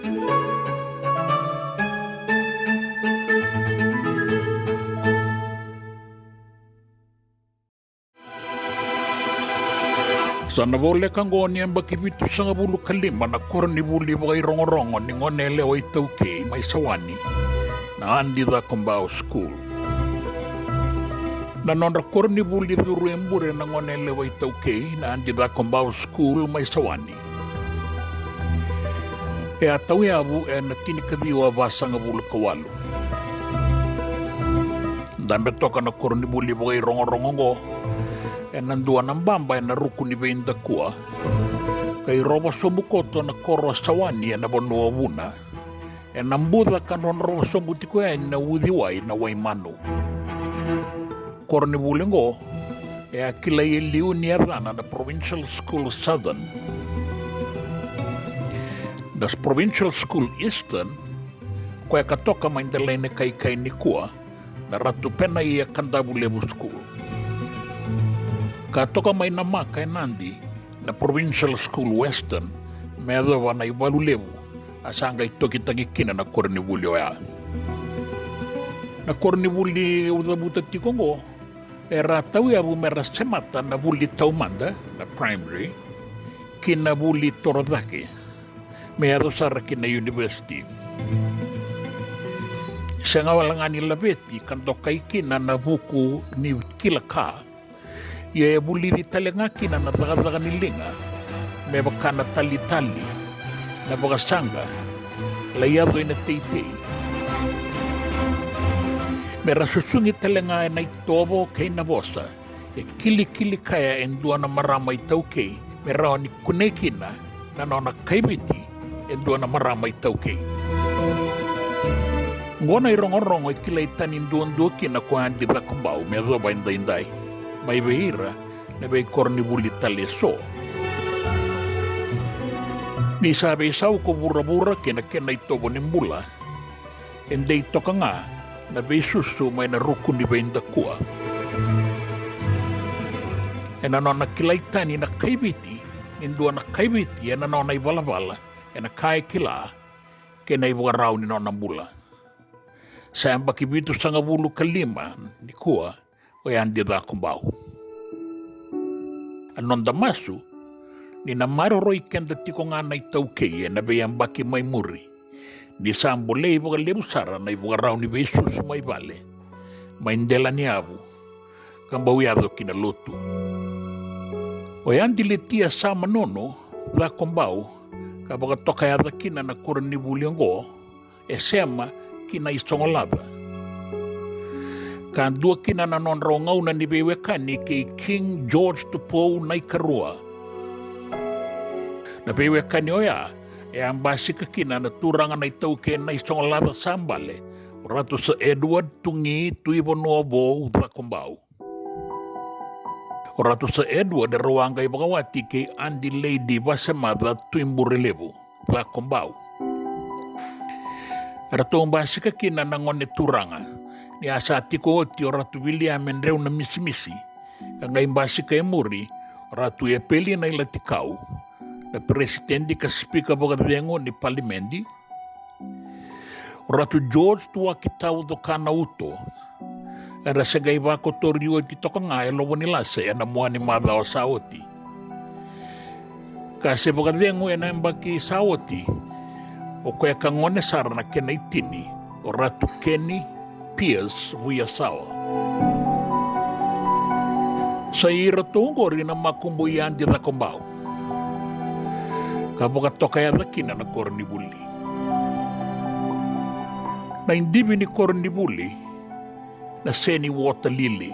Sana vole kangoni amba kibitu sanga bulu kalima na korni buli bagai rongorongo ni ngonele wa itauke mai sawani na andi da kombao school. Na nonra korni buli duru embure na ngonele wa itauke na andi da kombao school mai sawani. E atau abu e na tinikadiwa basanga bulu kawalu. Dambe toka na korni buli bagai rongorongo e nandua nambamba e na ruku ni veinda kua. Kai roba somukoto na koro sawani e na bonua wuna. E nambuda kanon roba somutiko e na udhiwai na waimanu. Koro ni bulingo e akila e liu ni arana na Provincial School Southern. Das Provincial School Eastern ko e katoka maindalene kai ni kua na ratu pena i e Kandabulevu School. Ka toka mai na maka e nandi na Provincial School Western me adova na Ivalulevu asanga itoki tagikina na Kornibuli oya. Na Kornibuli udabuta tikongo e ratau abu mera semata na buli taumanda na primary kina buli torodake me adosara kina university. Senga walangani labeti kantokai kina na buku ni kilaka ia e buli di talengaki na natagadaga ni linga me bakana tali-tali na bagasanga layado ina teitei me rasusungi talenga e na itobo kay na bosa e kili-kili kaya endua na marama itaukei me rao ni kunekina na naona kaibiti endua na marama itaukei ngona irongorongo e kila itanin duon-duoki na kuhandi bakumbao me adoba indai-indai mai veira na bei Kornibuli taleso. Ni sabi sau ko bura-bura kena itobo nimbula. Endei toka nga na bei susu may na rukun ni bei ndakua. E na nona kilaitani na kaibiti, nindua na kaibiti e na nona ibalabala e na kai kila kena ibuarau ni nona mbula. Samba kibitu sanga bulu kalima ni kua o yandi da kumbau. Anon damasu, ni na maroroi kenda tiko nga na itaukei e na beyambaki mai muri. Ni sambole iboga lebusara na iboga rau ni besus mai vale. Maindela ni abu, kambau yado kina lotu. O yandi letia sama nono, da kumbau, kabaga toka yada kina na Kornibuli ngo, e sema kina isongolada. Kan dua kina na non rongau na nibewekani kay King George Tupou na ikarua. Nabewekani oya, e ang basi ka kina na turangan na itauke na isong lava sambale, rato sa Edward tungi tuibo nobo upakumbao. Rato sa Edward rawanga ibagawati kay Andy Lady basamada tuimburelevo upakumbao. Rato ang basi ka kina na ngon turangan. Ni asa tiko oti o ratu William Enreu na misi-misi. Kanga imbasi kay muri, ratu e peli na ilatikau. Na presidente ka spika bagadengo ni Palimendi. Ratu George tua kitau do kanauto. Era segay bako torio iti toka nga elobo nila sa na mua ni mada o saoti. Kasi bagadengo na imbaki saoti. O kaya kangone sara na kenaitini. O ratu Kenny Pierce Vuyasawa. Sa iratungo rin ang makumbuyan di Rakumbao. Kabaga tokaya kina na Kornibuli. Na hindi ni Kornibuli na seni water lily.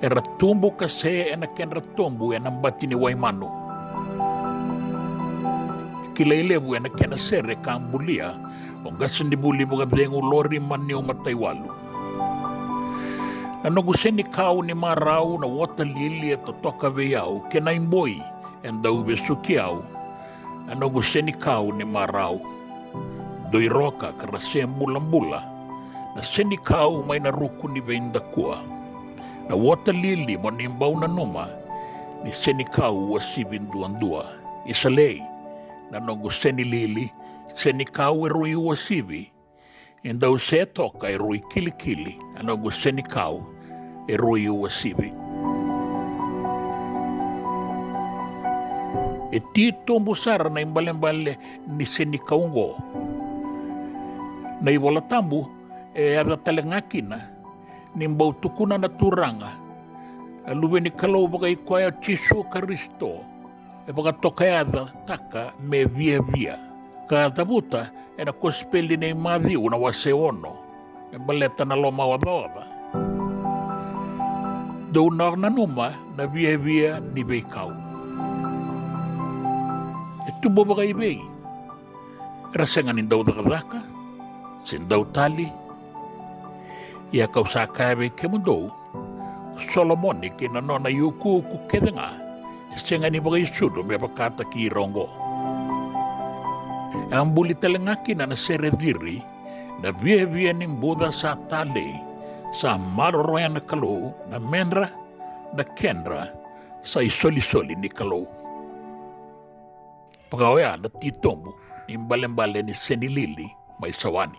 Era tumbo kasi na kenra tumbo ang bati ni Waimano. Kilailebu na kenasere kambulia o gasan di buli mga dengo lori man niyo mataywalu. Ano gusto ni kao ni Marau na water lily at totoka veyaw kenaimboy and daw besukiyaw. Ano gusto ni kao ni Marau doy roka karasem bulang-bula na sinikao may naruko ni Vendakua na water lily mo nimbaw na numa ni sinikao wasibin duan-dua isalay na no gusto ni Lili senikau e rui ua sivi, endau se toka e rui kilikili, anogo senikau e rui ua sivi. E tito mbusara na imbale ni senikau ngo. Na iwala tambu, e avatale ngakina, ni mbau tukuna na turanga, aluwe ni kalau baga ikoya Chisu Karisto, e baga tokaada taka me via. Ka tabuta, e na kospeli na imaviu na wase ono, e baleta na loma wabawaba. Dou na numa na via ni beikau. E tumbo baga ibei, rasenga ni dau dakadaka, sin dau tali, ia kau sakawe ke mundou, Solomoni ke na nona yuku kedenga, senga ni baga isudo me bakata ki rongo. Ang buli talengaki na sere diri, na via ni mbuda sa tali, sa maroroya na kalau, na menra, na kendra, sa isoli ni kalau. Pagawaya na titombo, ni mbale ni senilili, may sawani.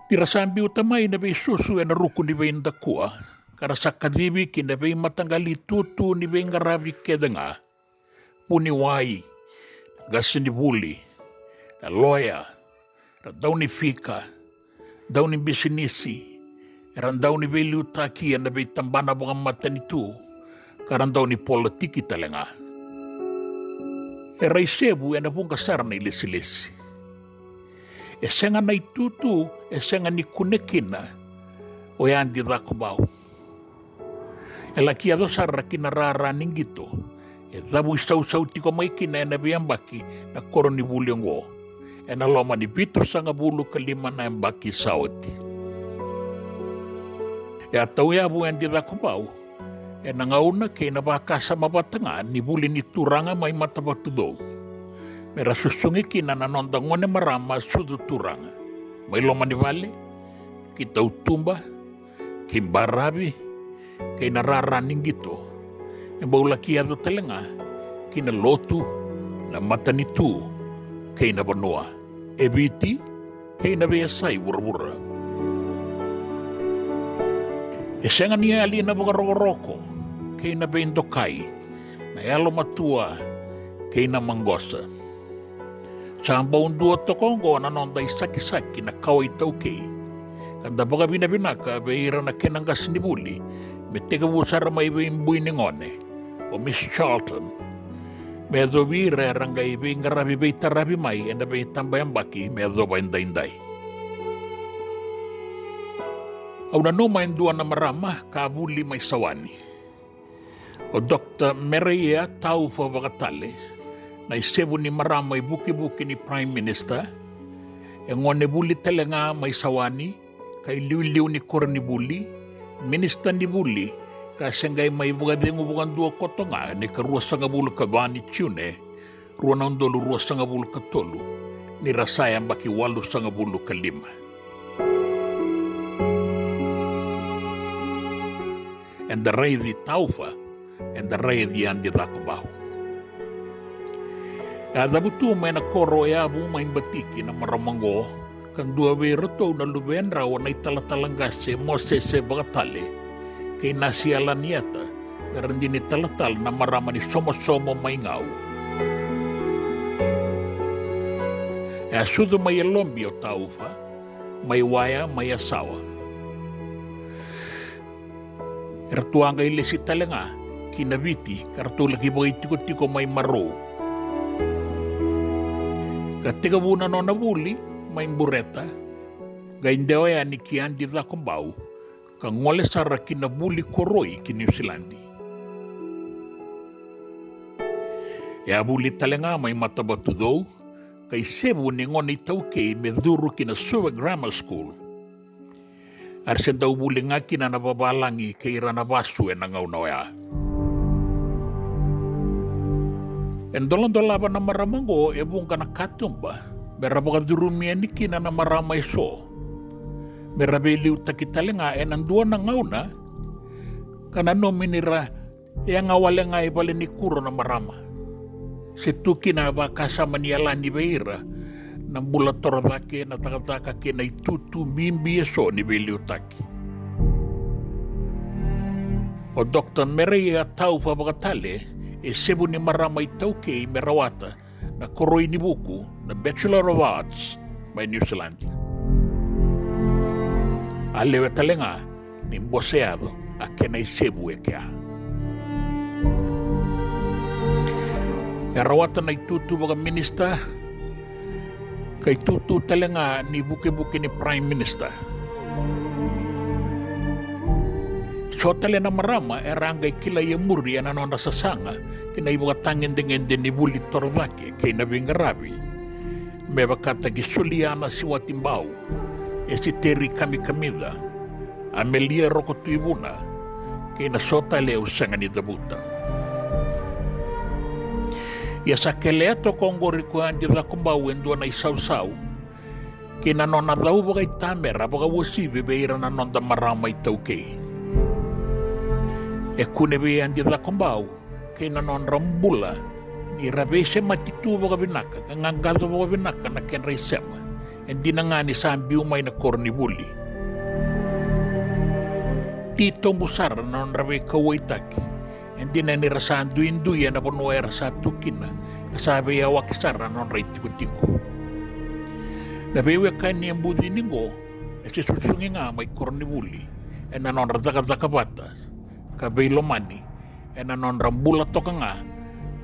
Dirasambi utamay na bay susu na ruku ni bay ndakua, kara sa kadibi kina bay matanggali tutu ni bay ngarabi kedanga, puniwai, gasi ni buli, na loya, na daw ni fika, daw ni bisinisi, ran daw ni bay liutaki na bay tambana bunga mata nitu, karan daw ni politiki talenga. Erai sebu na pung kasar na ilisi-lisi. Esenga na itutu, esenga ni kunekina, o yan di rakubao. Elaki ado sarra kinararaning gito, e dabu isaw-saw tiko may kina na biyambaki na koro ni bulyong wo, e na loma ni bito sa nga bulo kalima na yambaki sawati. E ataw yabu yan di rakubao, e nangauna kay nabaka sa mabatangan ni buli ni turanga may matabatudo. Mera susungi na nanondangone marama sudu turanga. May loma ni vale, kita utumba, kimbarabi, kay nararaning gito. E baulaki ado talenga, kinalotu, na matanitu, kay nabanua. Ebiti, kay nabiyasay wura-wura. E senga niya ali na bagaroroko, kay nabindokay, na yalo matua, kay na manggosa. Samba unduo tokongo na nonda isaki-saki na kawai tauke. Kanda baga binabinaka beira na kinanggas ni buli, metega busara may imbui ningone, o Miss Charlton. Medo bira rangay ibe ngarabi bay tarabi may enda bay tambayang baki medo ba inday-inday. Au na no may na marama kabuli may sawani. O Dr. Merea Taufa Bakatale, na isebu ni marama buki-buki ni Prime Minister, e ngone buli talenga may sawani, kay liw-liw ni kor ni buli, Minister ni buli, kasi ngay may bugadeng ubukan dua koto nga, ni karuwa sa nga bulu kabani tiyune, ruwa na undolo ruwa sa nga bulu katolo, ni rasayang baki walo sa nga bulu kalima. And the rey di Taufa, and the rey di Andi Rakubaho. Ada butu may nakoro yabu may batiki na maramango kan dua beroto na lubenra o na italatalangase Mosese Bakatale kay nasialan yata meron din italatal na marama ni somo-somo may ngaw. Sudo may lombio Taufa, may waya may asawa. Ertuang kay lesi talenga kinabiti kartulaki bagay tiko-tiko may maro. Katika buna no nabuli, may bureta, gaindewa ya ni kian di lakumbau, kang ngole sara kinabuli koroi ki New Zealandi. Ya buli talenga may matabatudo, kay sebu ni ngoni tauke meduru kina Suwa Grammar School. Arsen daw buli nga kina nababalangi kay ranabasu e nangaunawaya. Endolan-dolaban na maramango ebong ka nakatumba. Merabaga durumia ni kina na maramay so. Merabeliw takitalinga enandua na ngauna. Kanano minira yang awalnya nga ibali ni kuro na marama. Se tukina ba kasama ni alani beira na bula toravake na takataka ke na itutu bimbi so ni beliutaki. O Dr. Mereia tau pabakatale e sebu ni marama i tauke i merawata na koroi ni buku na Bachelor of Arts by New Zealand. Alewe talenga ni mboseado a kena i sebu e kea. E rawata na itutu baka minister kay tutu talenga ni buke-buke ni Prime Minister. So tale na marama e rangay kila ye muri na nonda sa sanga kina ibuka tangin dengan ni buli torvake kay nabingarabi. Meba kata gisuliana si watimbao e si teri kami kamida Amelia Rokotuibuna kay na sota leo sanga ni dabuta. Ya sa keleato kongori ko andi la kumbau endo na isaw-saw kina nona daw bagay tamera baga wasibe beira na nonda marama itauke. E kunebe andi la kumbau kina non rambula ni rabese matitu baga binaka nganggazo baga binaka na ken reisema endi na nga ni sambi umay na kornibuli. Tito busara na non rabe kawaitaki hindi na nirasahan duin-duyan na puno ay rasa tukin na kasabi ya wakisara non ray tiko-tiko. Nabewe ka niyang budi ningo e si susungi nga may kornibuli e na non radaka-daka batas kabay lomani e na non rambula to ka nga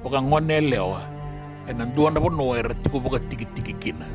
o ka ngone lewa e nanduan na puno ay ratiko baga tiki-tiki kina.